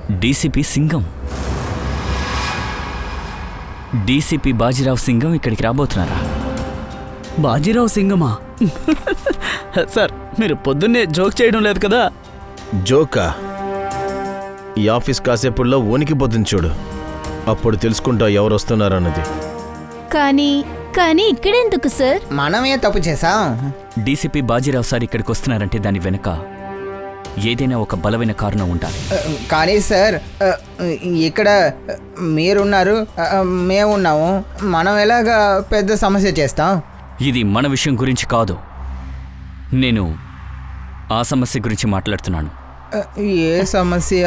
DCP Singam, DCP Bajirao Singam ఇక్కడికి రాబోతున్నారా? Bajirao సింగమా? Sir, మీరు పొద్దున్నే జోక్ చేయడం లేదు కదా? జోకా? ఈ ఆఫీస్ కాసేపుల్లో వణికిపోతుంది చూడు, అప్పుడు తెలుసుకుంటా ఎవరు వస్తున్నారన్నది. కానీ ఇక్కడెందుకు సార్? మనమే తప్పు చేశాం. డీసీపీ బాజీరావు సార్ ఇక్కడికి వస్తున్నారంటే దాని వెనుక ఏదైనా ఒక బలమైన కారణం ఉండాలి. కానీ సార్, ఇక్కడ మీరున్నారు, మేమున్నాము, మనం ఎలాగా పెద్ద సమస్య చేస్తాం? ఇది మన విషయం గురించి కాదు, నేను ఆ సమస్య గురించి మాట్లాడుతున్నాను. ఏ సమస్య?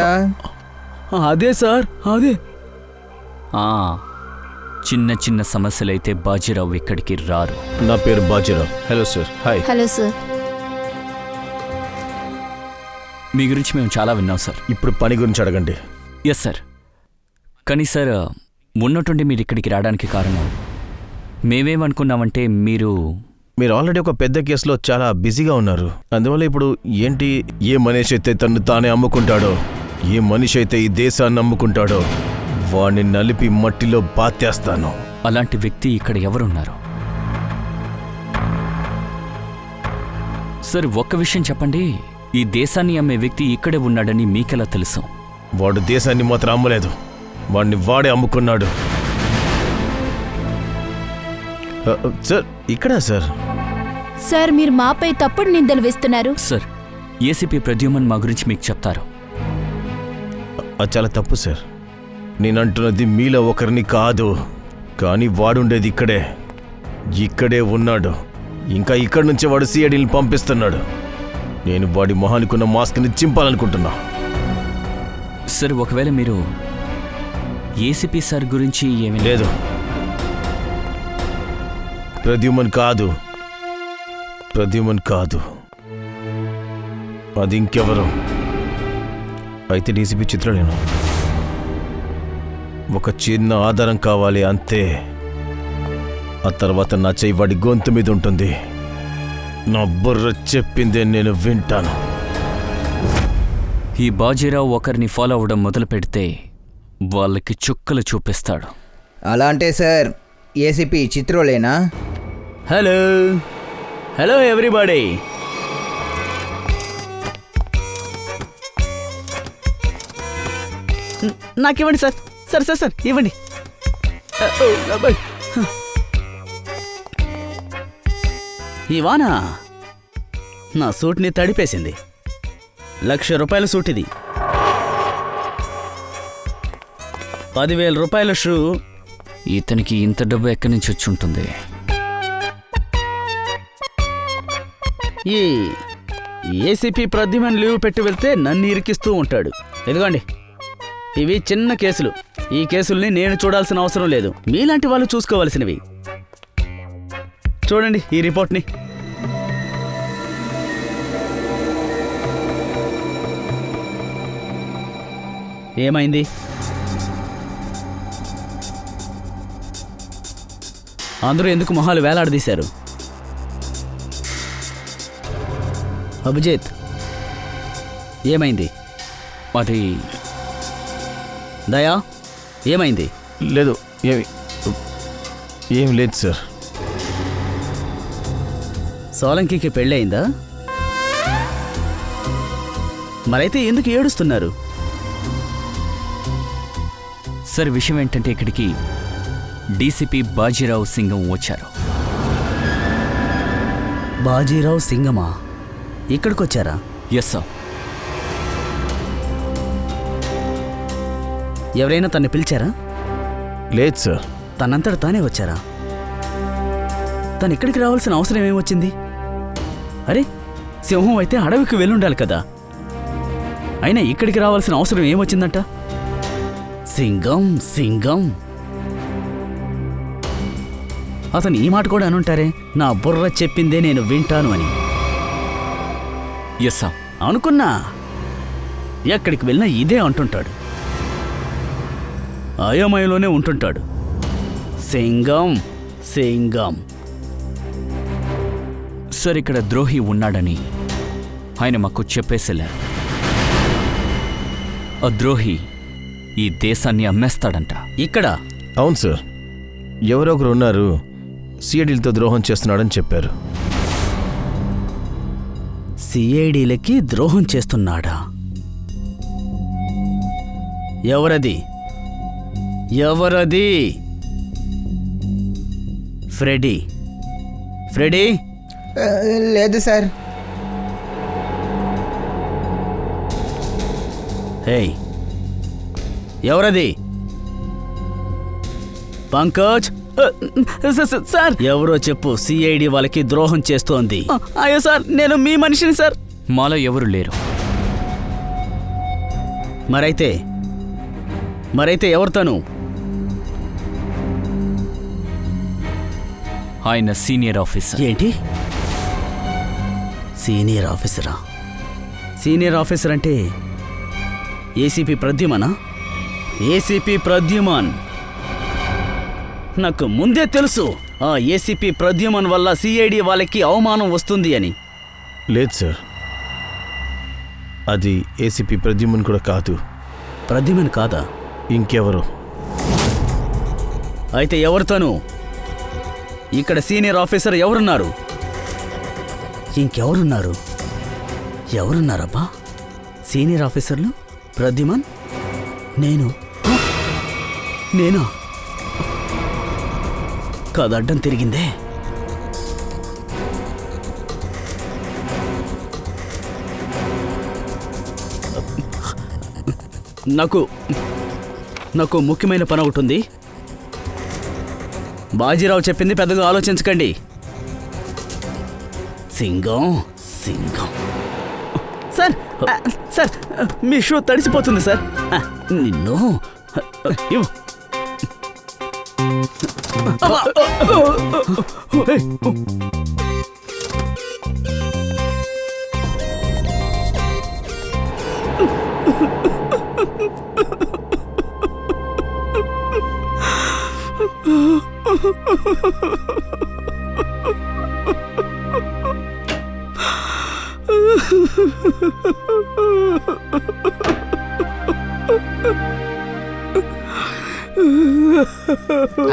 అదే సార్, అదే. చిన్న చిన్న సమస్యలైతే బాజీరావు ఇక్కడికి రారు. నా పేరు Bajirao. Hello sir. Hi. Hello sir. మీ గురించి మేము చాలా విన్నాం సార్. ఇప్పుడు పని గురించి అడగండి. Yes sir. కానీ సార్, ఉన్నట్టుండి మీరు ఇక్కడికి రావడానికి కారణం మేమేమనుకున్నామంటే మీరు ఆల్రెడీ ఒక పెద్ద కేసులో చాలా బిజీగా ఉన్నారు. అందువల్ల ఇప్పుడు ఏంటి, ఏ మనిషి అయితే తను తానే అమ్ముకుంటాడో, ఏ మనిషి అయితే ఈ దేశాన్ని అమ్ముకుంటాడో వాణ్ణి నలిపి మట్టిలో పాతేస్తాను. అలాంటి వ్యక్తి ఇక్కడ ఎవరున్నారు సార్? ఒక్క విషయం చెప్పండి, ఈ దేశాన్ని అమ్మే వ్యక్తి ఇక్కడే ఉన్నాడని మీకెలా తెలుసు? వాడు దేశాన్ని మాత్రం అమ్మలేదు, వాడిని వాడే అమ్ముకున్నాడు. సార్, ఇక్కడా సార్? సార్, మీరు మాపై తప్పుడు నిందలు వేస్తున్నారు. సార్, ఏసీపీ ప్రద్యుమన్ మా గురించి మీకు చెప్తారు. అది చాలా తప్పు సార్. నేనంటున్నది మీలో ఒకరిని కాదు, కానీ వాడుండేది ఇక్కడే ఉన్నాడు. ఇంకా ఇక్కడి నుంచే వాడు సిఐడిని పంపిస్తున్నాడు. నేను వాడి మొహానికున్న మాస్క్ని చింపాలనుకుంటున్నా. సార్, ఒకవేళ మీరు ఏసీపీ సార్ గురించి ఏమీ లేదు, ప్రద్యుమన్ కాదు, అది ఇంకెవరు? అయితే డీసీపీ చిత్రలేను. ఒక చిన్న ఆధారం కావాలి అంతే. ఆ తర్వాత నా చెయ్యి వాడి గొంతు మీద ఉంటుంది. నా బుర్ర చెప్పిందే నేను వింటాను. ఈ బాజీరావు ఒకరిని ఫాలో అవ్వడం మొదలు పెడితే వాళ్ళకి చుక్కలు చూపిస్తాడు. అలా అంటే సార్, ఏసీపీ చిత్రోలేనా? Hello everybody. నాకివ్వండి సార్. సార్ ఇవ్వండి. ఈ వాన నా సూట్ని తడిపేసింది. 1,00,000 రూపాయల సూట్ ఇది. 10,000 రూపాయల షూ. ఇతనికి ఇంత డబ్బు ఎక్కడి నుంచి వచ్చి ఉంటుంది? ఈ ఏసీపీ ప్రద్యుమన్ లీవ్ పెట్టి వెళ్తే నన్ను ఇరికిస్తూ ఉంటాడు. ఇదిగోండి, ఇవి చిన్న కేసులు. ఈ కేసుల్ని నేను చూడాల్సిన అవసరం లేదు, మీలాంటి వాళ్ళు చూసుకోవలసినవి. చూడండి ఈ రిపోర్ట్ని. ఏమైంది? అందరూ ఎందుకు మొహాలు వేలాడదీశారు? అభిజిత్, ఏమైంది? అది దయా, ఏమైంది? లేదు, ఏం లేదు సార్. సోలంకికి పెళ్ళయిందా? మరైతే ఎందుకు ఏడుస్తున్నారు? సార్, విషయం ఏంటంటే ఇక్కడికి డీసీపీ బాజీరావు సింగం వచ్చారు. బాజీరావు సింగమా? ఇక్కడికొచ్చారా? Yes sir. ఎవరైనా తన్ని పిలిచారా? లేదు సార్. తనంతట తానే వచ్చారా? తను ఇక్కడికి రావాల్సిన అవసరం ఏమొచ్చింది? అరే, సింహం అయితే అడవికి వెళ్ళుండాలి కదా. అయినా ఇక్కడికి రావాల్సిన అవసరం ఏమొచ్చిందంట? సింగం. అతను ఈ మాట కూడా అనుంటారే, నా బుర్ర చెప్పిందే నేను వింటాను అని. Yes sir. అనుకున్నా, ఎక్కడికి వెళ్ళినా ఇదే అంటుంటాడు. అయోమయంలోనే ఉంటుంటాడు. సింగం. సార్, ఇక్కడ ద్రోహి ఉన్నాడని ఆయన మాకు చెప్పేసేలా. ఆ ద్రోహి ఈ దేశాన్ని అమ్మేస్తాడంట. ఇక్కడ అవును సార్, ఎవరో ఒకరు ఉన్నారు సిఐడిలతో ద్రోహం చేస్తున్నాడని చెప్పారు. సిఐడిలకి ద్రోహం చేస్తున్నాడా? ఎవరది? ఎవరది? ఫ్రెడీ? ఫ్రెడీ? లేదు సార్. హేయ్, ఎవరది? పంకజ్? సార్, ఎవరో చెప్పు. సిఐడి వాళ్ళకి ద్రోహం చేస్తోంది. అయ్యో సార్, నేను మీ మనిషిని సార్. మాలో ఎవరు లేరు. మరైతే ఎవరు తను? ఆయన సీనియర్ ఆఫీసర్. ఏంటి? సీనియర్ ఆఫీసరా? సీనియర్ ఆఫీసర్ అంటే ఏసీపీ ప్రద్యుమనా? ఏసీపీ ప్రద్యుమన్. నాకు ముందే తెలుసు ఆ ఏసీపీ ప్రద్యుమన్ వల్ల సిఐడి వాళ్ళకి అవమానం వస్తుంది అని. లేదు సార్, అది ఏసీపీ ప్రద్యుమన్ కూడా కాదు. ప్రద్యుమన్ కాదా? ఇంకెవరు? అయితే ఎవరితోనూ? ఇక్కడ సీనియర్ ఆఫీసర్ ఎవరున్నారు? ఇంకెవరున్నారు? ఎవరున్నారబ్బా? సీనియర్ ఆఫీసర్లు, ప్రద్యుమన్, నేనా? కథ అడ్డం తిరిగిందే. నాకు ముఖ్యమైన పని ఒకటి ఉంది. బాజీరావు చెప్పింది పెద్దగా ఆలోచించకండి. సింగం. సార్, మీ షూ తడిసిపోతుంది సార్. నిన్ను ఇవ్వు.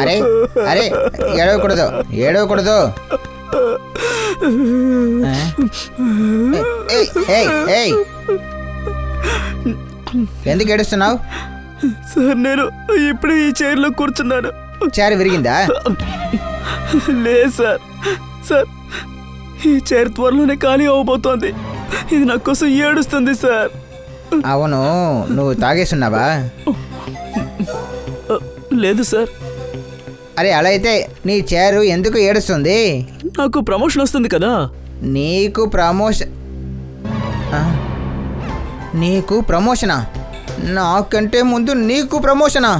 అరే అరే, ఏడవకూడదు. ఎందుకు ఏడుస్తున్నావు? సార్, నేను ఇప్పుడే ఈ చైర్లో కూర్చున్నాను. చైర్ విరిగిందా? లేదు సార్. ఈ చైర్ త్వరలోనే ఖాళీ అవబోతోంది. ఇది నా కోసం ఏడుస్తుంది సార్. అవును, నువ్వు తాగేస్తున్నావా? లేదు సార్. అరే, అలా అయితే నీ చైరు ఎందుకు ఏడుస్తుంది? నాకు ప్రమోషన్ వస్తుంది కదా. నీకు ప్రమోషనా? నాకంటే ముందు నీకు ప్రమోషనా?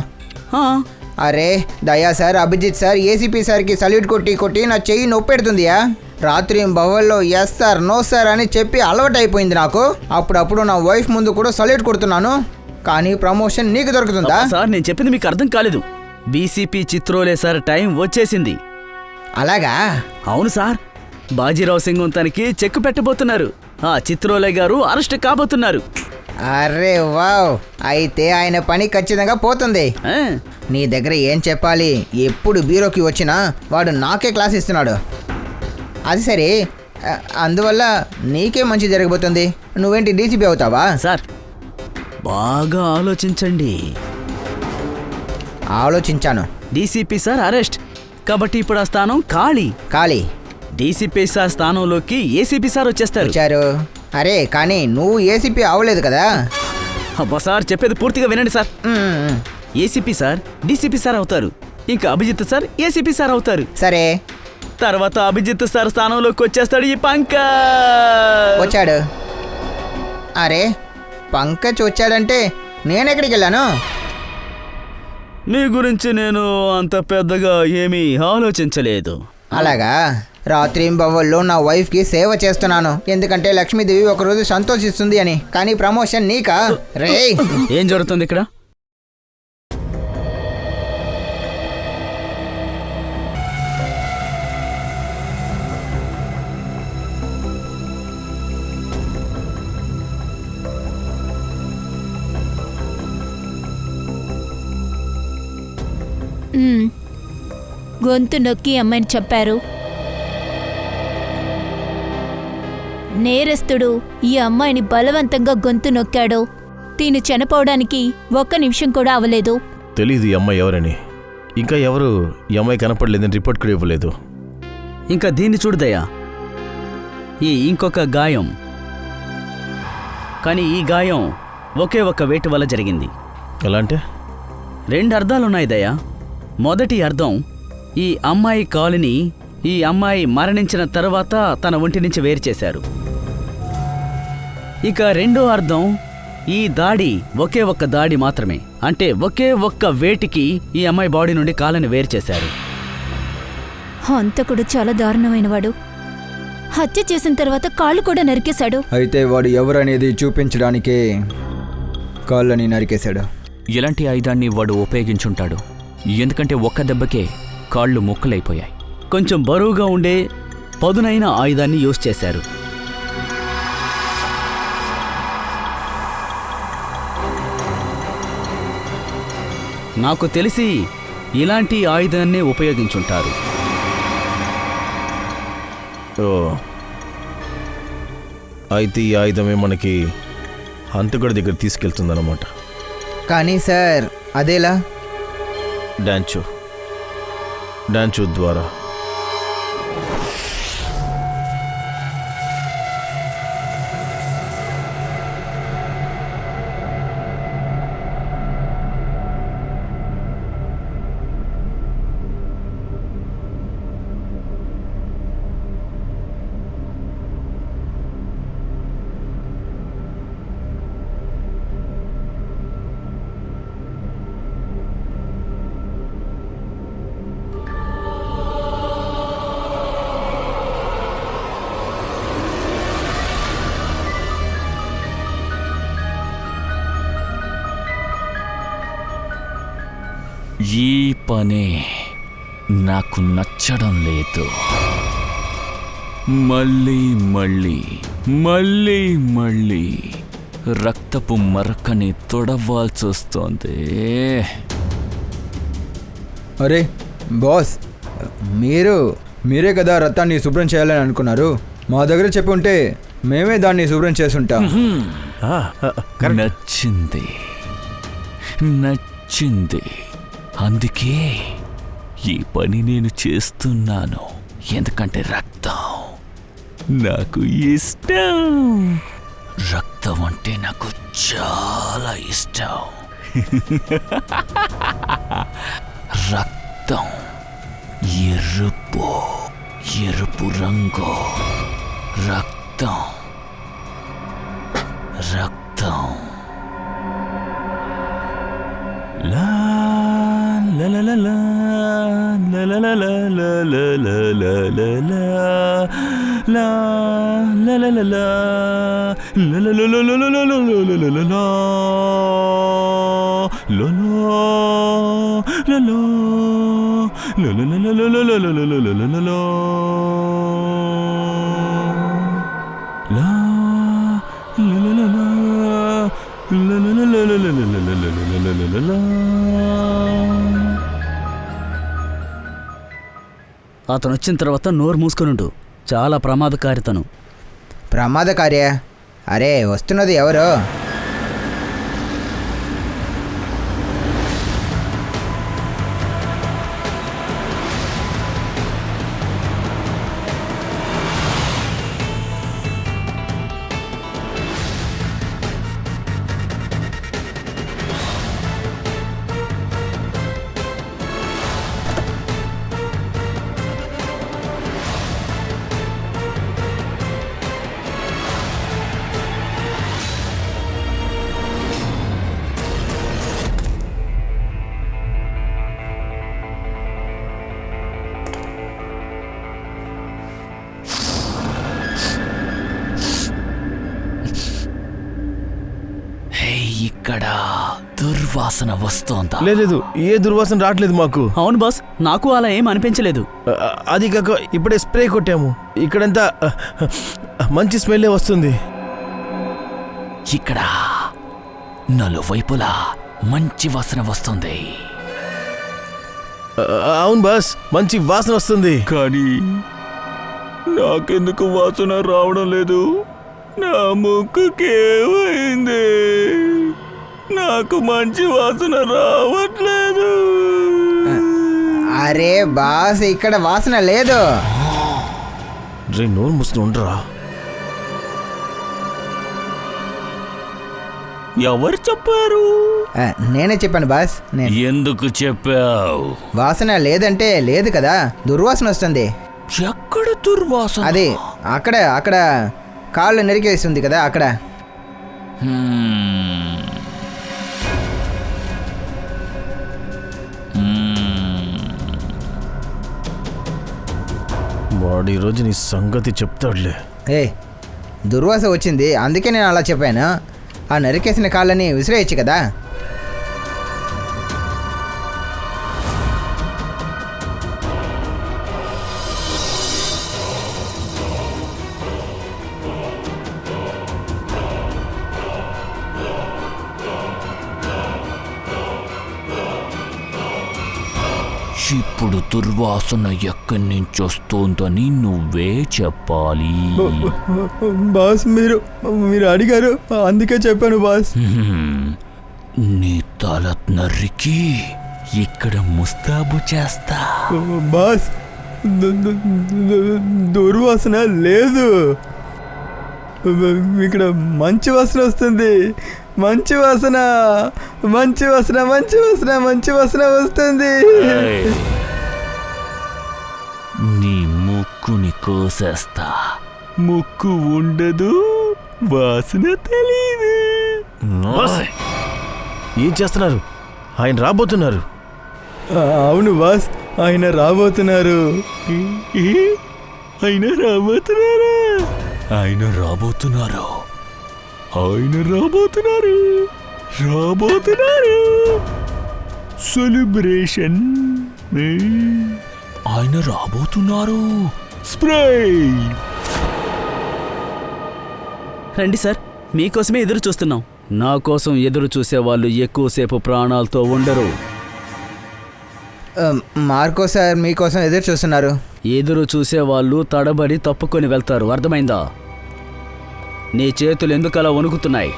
అరే దయా సార్, అభిజిత్ సార్, ఏసీపీ సార్కి సల్యూట్ కొట్టి నా చెయ్యి నొప్పెడుతుందియా. రాత్రి బవల్లో ఎస్ సార్, నో సార్ అని చెప్పి అలవాటు అయిపోయింది నాకు. అప్పుడప్పుడు నా వైఫ్ ముందు కూడా సల్యూట్ కొడుతున్నాను, కానీ ప్రమోషన్ నీకు దొరుకుతుందా? సార్, నేను చెప్పింది మీకు అర్థం కాలేదు. బీసీపీ చిత్రోలే సార్, టైం వచ్చేసింది. అలాగా? అవును సార్, బాజీరావు సింగం తనకి చెక్ పెట్టబోతున్నారు. ఆ చిత్రోలే గారు అరెస్ట్ కాబోతున్నారు. అరే వావ్, అయితే ఆయన పని ఖచ్చితంగా పోతుంది. నీ దగ్గర ఏం చెప్పాలి? ఎప్పుడు బ్యూరోకి వచ్చినా వాడు నాకే క్లాస్ ఇస్తున్నాడు. అది సరే, అందువల్ల నీకే మంచి జరగబోతుంది. నువ్వేంటి డీసీపీ అవుతావా? సార్, బాగా ఆలోచించండి. ఆలోచించాను. డీసీపీ సార్ అరెస్ట్ కాబట్టి ఇప్పుడు ఆ స్థానం ఖాళీ. డీసీపీ సార్ స్థానంలోకి ఏసీపీ సార్ వచ్చారు. అరే కానీ నువ్వు ఏసీపీ అవ్వలేదు కదా. అబ్బా సార్, చెప్పేది పూర్తిగా వినండి sir. ACP sir DCP sir అవుతారు. ఇంకా అభిజిత్ సార్ ఏసీపీ సార్ అవుతారు. సరే, తర్వాత అభిజిత్ సార్ స్థానంలోకి వచ్చేస్తాడు ఈ వచ్చాడు. అరే, పంకజ్ వచ్చాడంటే నేనెక్కడికి వెళ్ళాను? మీ గురించి నేను అంత పెద్దగా ఏమీ ఆలోచించలేదు. అలాగా? రాత్రి బవ్వల్లో నా వైఫ్కి సేవ చేస్తున్నాను, ఎందుకంటే లక్ష్మీదేవి ఒకరోజు సంతోషిస్తుంది అని. కానీ ప్రమోషన్ నీకా? రే, ఏం జరుగుతుంది ఇక్కడ? గొంతు నొక్కి అమ్మాయిని చంపారు. నేరస్తుడు ఈ అమ్మాయిని బలవంతంగా గొంతు నొక్కాడు. దీన్ని చనిపోవడానికి 1 నిమిషం కూడా అవ్వలేదు. తెలీదు ఈ అమ్మాయి ఎవరని. ఇంకా ఎవరు ఈ అమ్మాయి కనపడలేదని రిపోర్ట్ కూడా ఇవ్వలేదు. ఇంకా దీన్ని చూడదయ్యా, ఈ ఇంకొక గాయం. కానీ ఈ గాయం ఒకే ఒక్క వేటు వల్ల జరిగింది. ఎలా అంటే? 2 అర్థాలున్నాయి దయ్యా. మొదటి అర్థం, ఈ అమ్మాయి కాలుని ఈ అమ్మాయి మరణించిన తర్వాత తన ఒంటి నుంచి వేరు చేశారు. ఇక రెండో అర్థం, ఈ దాడి ఒకే ఒక్క దాడి మాత్రమే. అంటే ఒకే ఒక్క వేటికి ఈ అమ్మాయి బాడీ నుండి కాళ్ళని వేరు చేశారు. హంతకుడు చాలా దారుణమైనవాడు. హత్య చేసిన తర్వాత కాళ్ళు కూడా నరికేశాడు. అయితే వాడు ఎవరనేది చూపించడానికే కాళ్ళని నరికేశాడు. ఎలాంటి ఆయుధాన్ని వాడు ఉపయోగించుంటాడు? ఎందుకంటే ఒక్క దెబ్బకే కాళ్ళు ముక్కలైపోయాయి. కొంచెం బరువుగా ఉండే పదునైన ఆయుధాన్ని యూజ్ చేశారు. నాకు తెలిసి ఇలాంటి ఆయుధాన్ని ఉపయోగించుంటారు. ఓ, అయితే ఈ ఆయుధమే మనకి హంతకుడి దగ్గర తీసుకెళ్తుందన్నమాట. కానీ సార్ అదేలా? డాన్చో ద్వారా. ఈ పనే నాకు నచ్చడం లేదు. మళ్ళీ మళ్ళీ మళ్ళీ మళ్ళీ రక్తపు మరకని తొడవాల్సొస్తోంది. అరే బాస్, మీరే కదా రథాన్ని శుభ్రం చేయాలని అనుకున్నారు. మా దగ్గర చెప్పి ఉంటే మేమే దాన్ని శుభ్రం చేసుంటాం. నచ్చింది. అందుకే ఈ పని నేను చేస్తున్నాను. ఎందుకంటే రక్తం నాకు ఇష్టం. రక్తం అంటే నాకు చాలా ఇష్టం. రక్తం ఎరుపు రంగు. రక్తం లా లా లా లా లా లా లా లా లా లా లా లా లా లా లా లా లా అతను వచ్చిన తర్వాత నోరు మూసుకొనుండు. చాలా ప్రమాదకారితను. ప్రమాదకార్య? అరే వస్తున్నది ఎవరో? ఇక్కడ దుర్వాసన వస్తోందా? లేదు, ఏ దుర్వాసన రావట్లేదు మాకు. అవును బాస్, నాకు అలా ఏం అనిపించలేదు. అది కాక ఇప్పుడే స్ప్రే కొట్టాము. ఇక్కడంతా మంచి స్మెల్లే వస్తుంది. ఇక్కడ నలువైపులా మంచి వాసన వస్తుంది. అవును బాస్, మంచి వాసన వస్తుంది. కానీ నాకెందుకు వాసన రావడం లేదు? నా ముక్కుకేమైంది? నాకు మంచి వాసన రావట్లేదు. అరే బాస్, ఇక్కడ వాసన లేదు. రే నోరు మూసుకుని ఉండరా. ఎవరు చెప్పారు? నేనే చెప్పాను బాస్. ఎందుకు చెప్పావు? వాసన లేదంటే లేదు కదా, దుర్వాసన వస్తుంది. ఎక్కడ దుర్వాసన? అది అక్కడ కాళ్ళు నరికేస్తుంది కదా అక్కడ. వాడు ఈరోజు నీ సంగతి చెప్తాడులే. దుర్వాస వచ్చింది, అందుకే నేను అలా చెప్పాను. ఆ నరికేసిన కాళ్ళని విసిరేయచ్చు కదా. ఇప్పుడు దుర్వాసన ఎక్కడి నుంచి వస్తోందని నువ్వే చెప్పాలి. బాస్, మీరు అడిగారు, అందుకే చెప్పాను బాస్. నీ తల నరికి ఇక్కడ ముస్తాబు చేస్తా. బాస్, దుర్వాసన లేదు. ఇక్కడ మంచి వాసన వస్తుంది. మంచి వాసన వస్తుంది. నీ ముక్కుని కోసేస్తా. ముక్కు ఉండదు, వాసన తెలీదు. బాస్, ఏం చేస్తున్నారు? ఆయన రాబోతున్నారు. అవును బాస్, ఆయన రాబోతున్నారు. ఆయన రాబోతున్నారా? ఆయన రాబోతున్నారు. సెలబ్రేషన్. ఆయన రాబోతున్నారు. స్ప్రే. రండి సార్, మీకోసమే ఎదురు చూస్తున్నాం. నా కోసం ఎదురు చూసే వాళ్ళు ఎక్కువసేపు ప్రాణాలతో ఉండరు. మార్కో సార్ మీకోసం ఎదురు చూస్తున్నారు. ఎదురు చూసే వాళ్ళు తడబడి తప్పుకొని వెళ్తారు, అర్థమైందా? నీ చేతులు ఎందుకు అలా వణుకుతున్నాయి?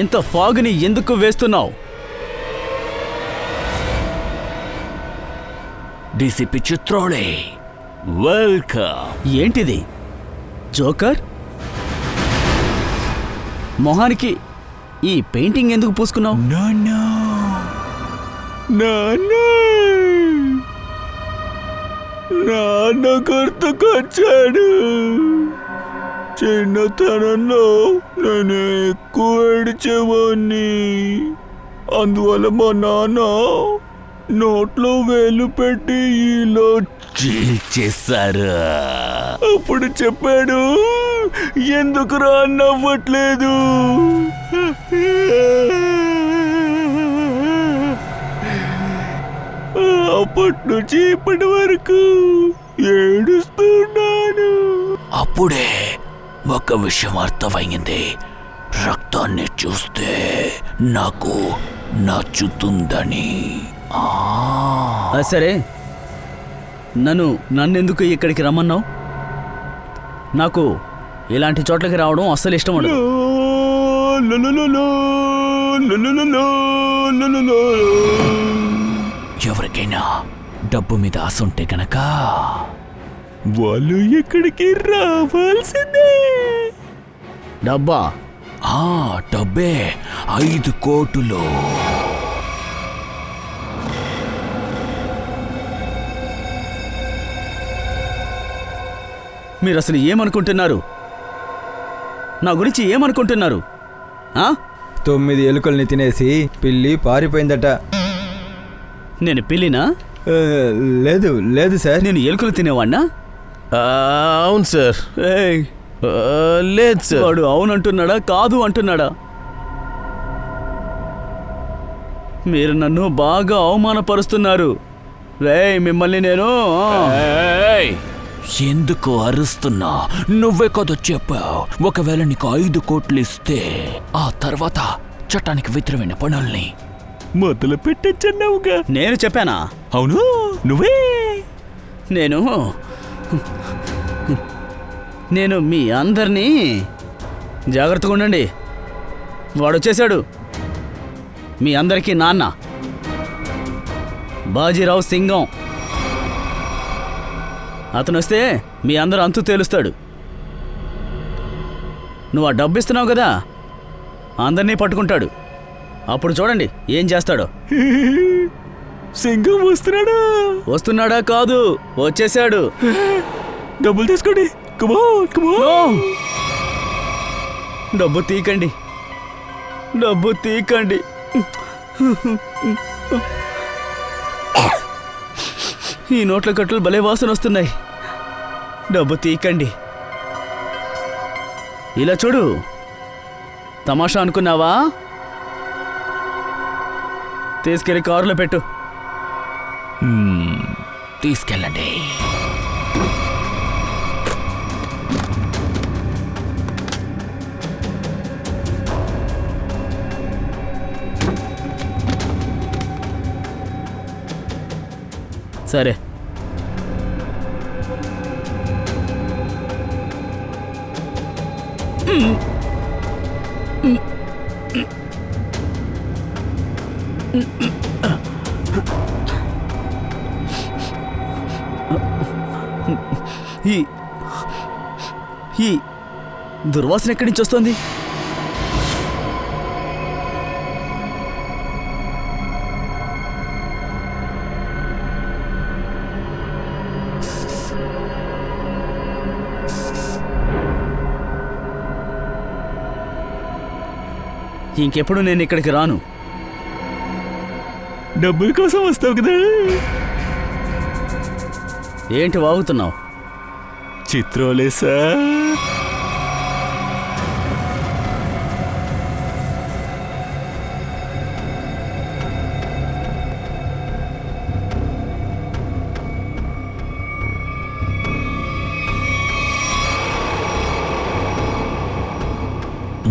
ఇంత ఫాగ్ని ఎందుకు వేస్తున్నావు? DCP Chitrole, welcome. ఏంటిది? జోకర్ మొహానికి ఈ పెయింటింగ్ ఎందుకు పూసుకున్నావు? నాన్న గుర్తుకొచ్చాడు. చిన్నతనంలో నేను ఎక్కువ ఏడ్చేవాణ్ణి. అందువల్ల మా నాన్న నోట్లో వేలు పెట్టి ఈలో చీల్చేశారు. అప్పుడు చెప్పాడు, ఎందుకురా నవ్వట్లేదు? అప్పటి నుంచి ఇప్పటి వరకు ఏడుస్తున్నాను. అప్పుడే ఒక విషయం అర్థమైంది. రక్తాన్ని చూస్తే నాకు నచ్చుతుందని. సరే, నన్నెందుకు ఇక్కడికి రమ్మన్నావు? నాకు ఇలాంటి చోట్లకి రావడం అస్సలు ఇష్టం ఉండదు. ఎవరికైనా డబ్బు మీద ఆశ ఉంటే కనుక వాళ్ళు ఇక్కడికి రావాల్సిందే. డబ్బా? డబ్బే 5 కోట్లు. మీరు అసలు ఏమనుకుంటున్నారు? నా గురించి ఏమనుకుంటున్నారు? 9 ఎలుకల్ని తినేసి పిల్లి పారిపోయిందట. నేను పిల్లినా? లేదు సార్. నేను ఎలుకలు తినేవాడినా? అవును సార్. లేదు సార్. వాడు అవునంటున్నాడా కాదు అంటున్నాడా? మీరు నన్ను బాగా అవమానపరుస్తున్నారు. రేయ్ మిమ్మల్ని నేను ఏయ్! ఎందుకు అరుస్తున్నా? నువ్వే కదా చెప్పావు, ఒకవేళ నీకు 5 కోట్లు ఇస్తే ఆ తర్వాత చట్టానికి వ్యతిరేకమైన పనుల్ని మొదలు పెట్టచ్చన్నావుగా. నేను చెప్పానా? అవును, నువ్వే. నేను మీ అందరినీ జాగ్రత్తగా ఉండండి. వాడొచ్చేశాడు, మీ అందరికీ నాన్న బాజీరావు సింగం. అతను వస్తే మీ అందరూ అంతు తేలుస్తాడు. నువ్వు ఆ డబ్బు ఇస్తున్నావు కదా, అందరినీ పట్టుకుంటాడు. అప్పుడు చూడండి ఏం చేస్తాడో. సింగం వస్తున్నాడా? కాదు, వచ్చేశాడు. డబ్బులు తీసుకోండి. డబ్బు తీకండి, డబ్బు తీకండి. ఈ నోట్ల కట్టలు భలే వాసన వస్తున్నాయి. డబ్బు తీకండి. ఇలా చూడు, తమాషా అనుకున్నావా? తీసుకెళ్ళి కారులో పెట్టు. తీసుకెళ్ళండి. సరే. ఈ దుర్వాసన ఎక్కడి నుంచి వస్తుంది? ఇంకెప్పుడు నేను ఇక్కడికి రాను. డబ్బుల కోసం వస్తావు కదా. ఏంటి వాగుతున్నావు? చిత్రాలే సార్.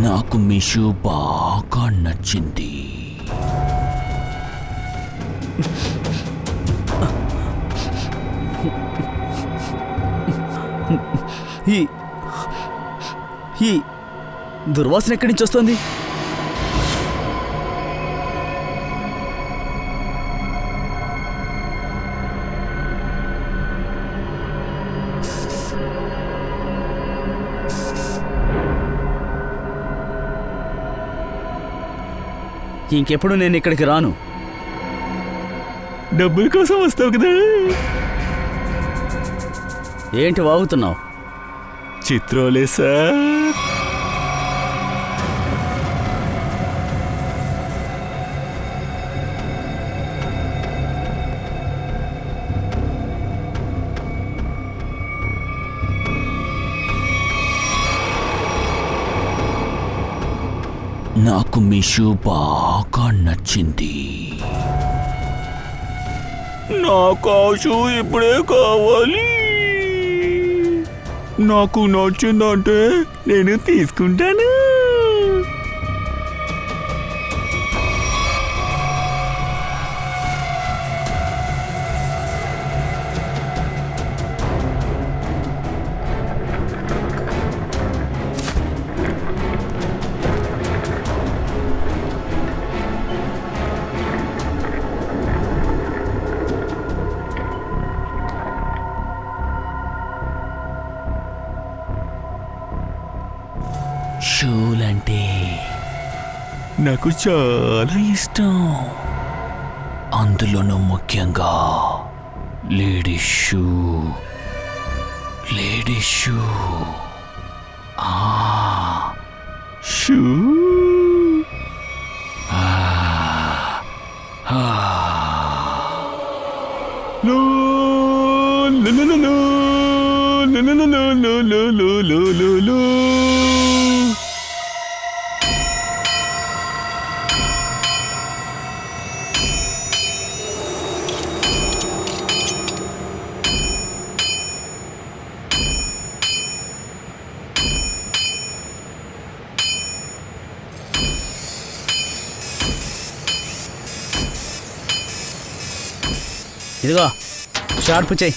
నాకు మీ షూ బాగా నచ్చింది. ఈ దుర్వాసన ఎక్కడి నుంచి వస్తుంది? ఇంకెప్పుడు నేను ఇక్కడికి రాను. డబ్బుల కోసం వస్తావు కదా. ఏంటి వాగుతున్నావు? చిత్రాలే సార్. నాకు మీ షూ బాగా నచ్చింది. నాకు ఆ షూ ఇప్పుడే కావాలి. నాకు నచ్చిందంటే నేను తీసుకుంటాను. షూలంటే నాకు చాలా ఇష్టం. అందులోనూ ముఖ్యంగా ladies shoe. Ladies shoe. Shoe. ఇదిగో షార్ప్ చెయ్యి.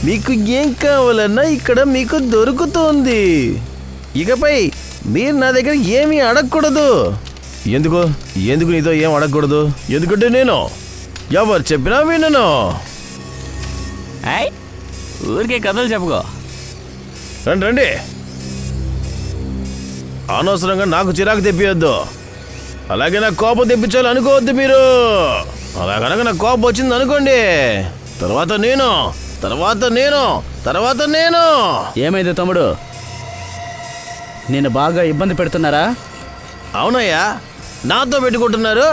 మీకు ఏం కావాలన్నా ఇక్కడ మీకు దొరుకుతుంది. ఇకపై మీరు నా దగ్గర ఏమీ అడగకూడదు. ఎందుకు ఎందుకు నీతో ఏం అడగకూడదు? ఎందుకంటే నేను ఎవరు చెప్పినా వినను. ఊరికే కథలు చెప్పుకో. రండి రండి, అనవసరంగా నాకు చిరాకు తెప్పియొద్దు. అలాగే నాకు కోపం తెప్పించాలి అనుకోవద్దు మీరు. అలా కనుక నాకు కోపం వచ్చింది అనుకోండి, తర్వాత నేను. ఏమైంది తమ్ముడు, నేను బాగా ఇబ్బంది పెడుతున్నారా? అవునయ్యా, నాతో పెట్టుకుంటున్నారు.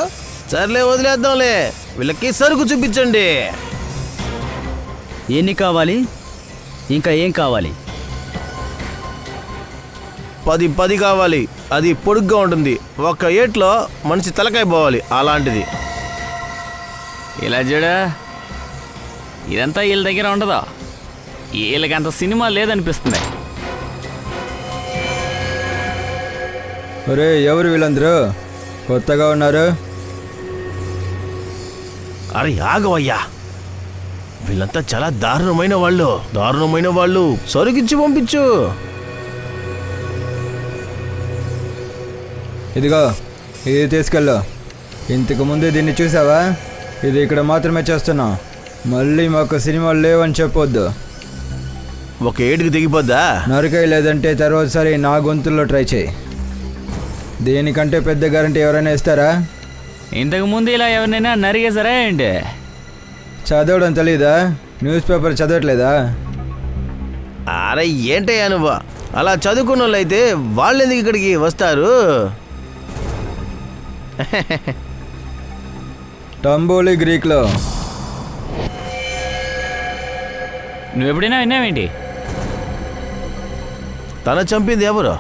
సర్లే వదిలేద్దాంలే, వీళ్ళకి సరుకు చూపించండి. ఎన్ని కావాలి, ఇంకా ఏం కావాలి? 10 కావాలి. అది పొడుగ్గా ఉంటుంది, ఒక్క ఏట్లో మనిషి తలకాయ పోవాలి, అలాంటిది. ఇలా చూడా, ఇదంతా వీళ్ళ దగ్గర ఉండదు. వీళ్ళకి అంత సినిమా లేదనిపిస్తుంది. ఒరే, ఎవరు వీళ్ళందరూ? కొత్తగా ఉన్నారు. అరే ఆగవయ్యా, వీళ్ళంతా చాలా దారుణమైన వాళ్ళు. సరుకిచ్చి పంపించు. ఇదిగో, ఇది తీసుకెళ్ళు. ఇంతకు ముందే దీన్ని చూసావా? ఇది ఇక్కడ మాత్రమే చేస్తున్నాం. మళ్ళీ మాకు సినిమాలు లేవని చెప్పొద్దు. ఒక ఏడుకి దిగిపోద్దా? నరకాయ లేదంటే తర్వాతసారి నా గొంతుల్లో ట్రై చేయి. దీనికంటే పెద్ద గ్యారంటీ ఎవరైనా ఇస్తారా? ఇంతకు ముందు ఇలా ఎవరినైనా నరిగేసారా ఏంటి? చదవడం తెలీదా? న్యూస్ పేపర్ చదవట్లేదా? అరే ఏంటయ్యా నువ్వు? అలా చదువుకున్న వాళ్ళైతే వాళ్ళు ఎందుకు ఇక్కడికి వస్తారు? టంబోలి గ్రీక్లో. నువ్వు ఎప్పుడైనా విన్నావేంటి? తన చంపింది ఎవరు?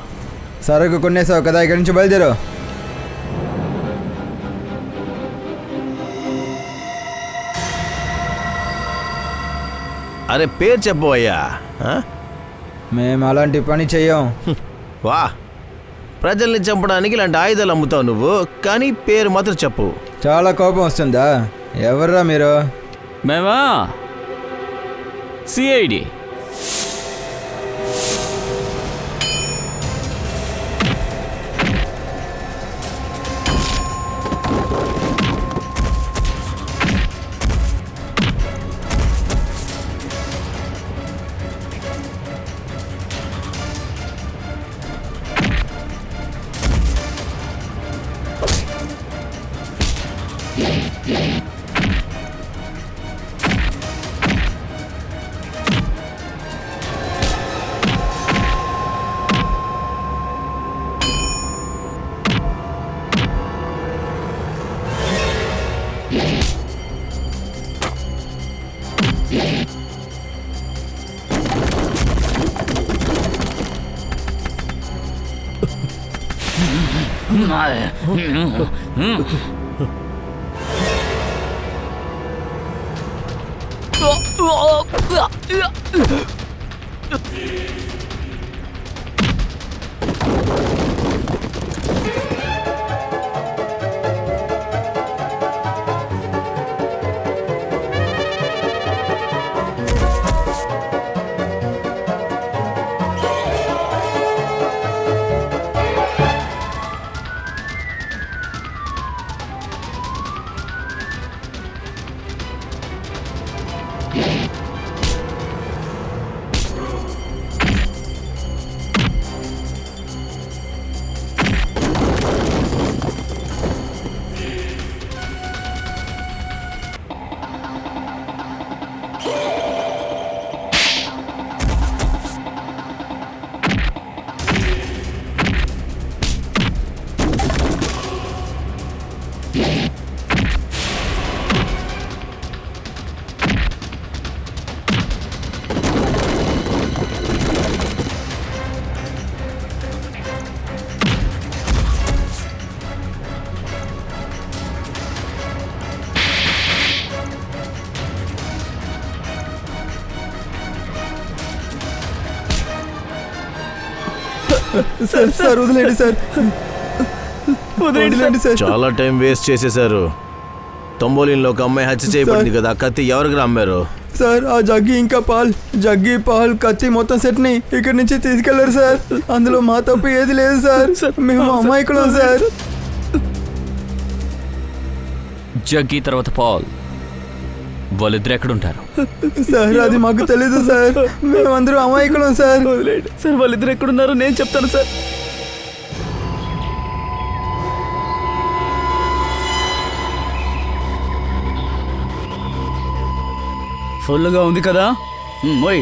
సరుకు కొనేసావు కదా, ఇక్కడి నుంచి బయలుదేరు. అరే పేరు చెప్పవయ్యా. మేము అలాంటి పని చెయ్యం. వా, ప్రజల్ని చంపడానికి ఇలాంటి ఆయుధాలు అమ్ముతావు నువ్వు, కానీ పేరు మాత్రం చెప్పు. చాలా కోపం వస్తుందా? ఎవర్రా మీరు? మేమా సిఐడి. సార్ సార్ వదిలేండి సార్, వదిలేండి సార్. చాలా టైం వేస్ట్ చేసేశారు. తొంబోలిన్లో ఒక అమ్మాయి హత్య చేయబడింది కదా, కత్తి ఎవరికి అమ్మారు? సార్ ఆ జగ్గి ఇంకా జగ్గి పాల్ కత్తి మొత్తం సెట్ ని ఇక్కడి నుంచి తీసుకెళ్లారు సార్. అందులో మా తప్పు ఏది లేదు సార్, మేము అమాయకులం సార్. జగ్గి తర్వాత పాల్, వాళ్ళిద్దరు ఎక్కడుంటారు? సార్ అది మాకు తెలీదు సార్, మేమందరం అమాయకులం సార్. సార్ వాళ్ళిద్దరు ఎక్కడున్నారో నేను చెప్తాను సార్. ఫుల్గా ఉంది కదా, ఓయ్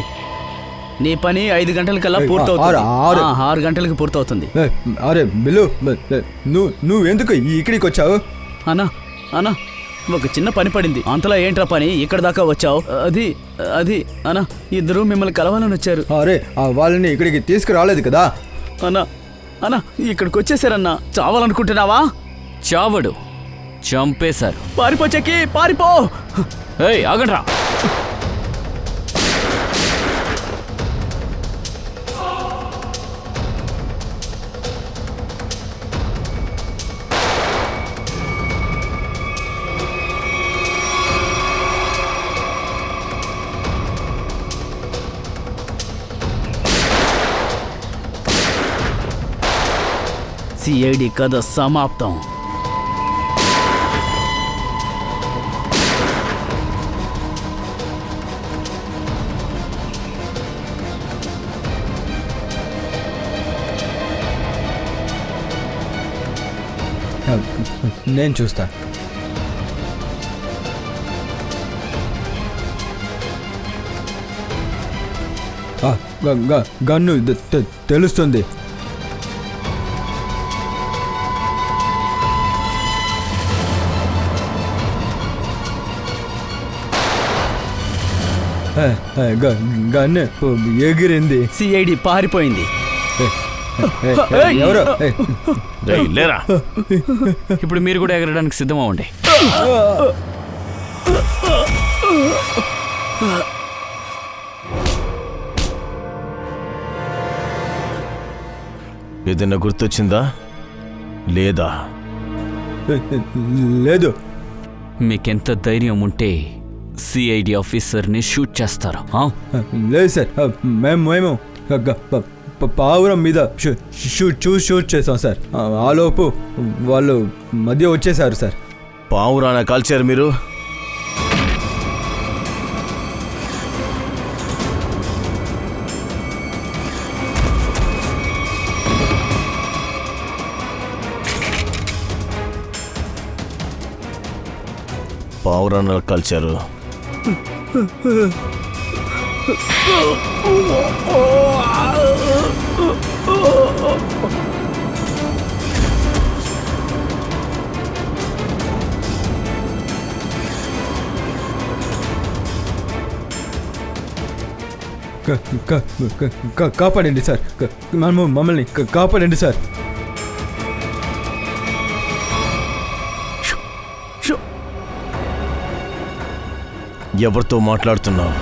నీ పని 5 గంటలకల్లా పూర్తవుతుంది. 6 గంటలకి పూర్తవుతుంది. అరే బిల్లు, నువ్వు ఎందుకు ఇక్కడికి వచ్చావు? అన్నా అన్నా ఒక చిన్న పని పడింది. అంతలా ఏంట్రా పని, ఇక్కడ దాకా వచ్చావు? అది అన్నా ఇద్దరు మిమ్మల్ని కలవాలని వచ్చారు. అరే వాళ్ళని ఇక్కడికి తీసుకురాలేదు కదా అన్నా. అన్నా ఇక్కడికి వచ్చేసారన్నా. చావాలనుకుంటున్నావా? చావడు, చంపేశారు. పారిపో చెక్కి, పారిపో. ఏయ్ ఆగండ్రా. సిఐడి కథ సమాప్తం. నేను చూస్తా. గన్ను తెలుస్తుంది. గన్ను ఎగిరింది. సిఐడి పారిపోయింది. ఎవరో లేరా? ఇప్పుడు మీరు కూడా ఎగరడానికి సిద్ధమవ్వండి. ఏదైనా గుర్తొచ్చిందా లేదా? లేదు. మీకెంత ధైర్యం ఉంటే సిఐడి ఆఫీసర్ని షూట్ చేస్తారు? లేదు సార్, మేము పావురం మీద షూట్ చేసాం సార్. ఆలోపు వాళ్ళు మధ్య వచ్చేసారు సార్. పావురాన కాల్చారు మీరు? పావురాన కాల్చారు. కాపాడండి సార్, మమ్మల్ని కాపాడండి సార్. ఎవరితో మాట్లాడుతున్నావు?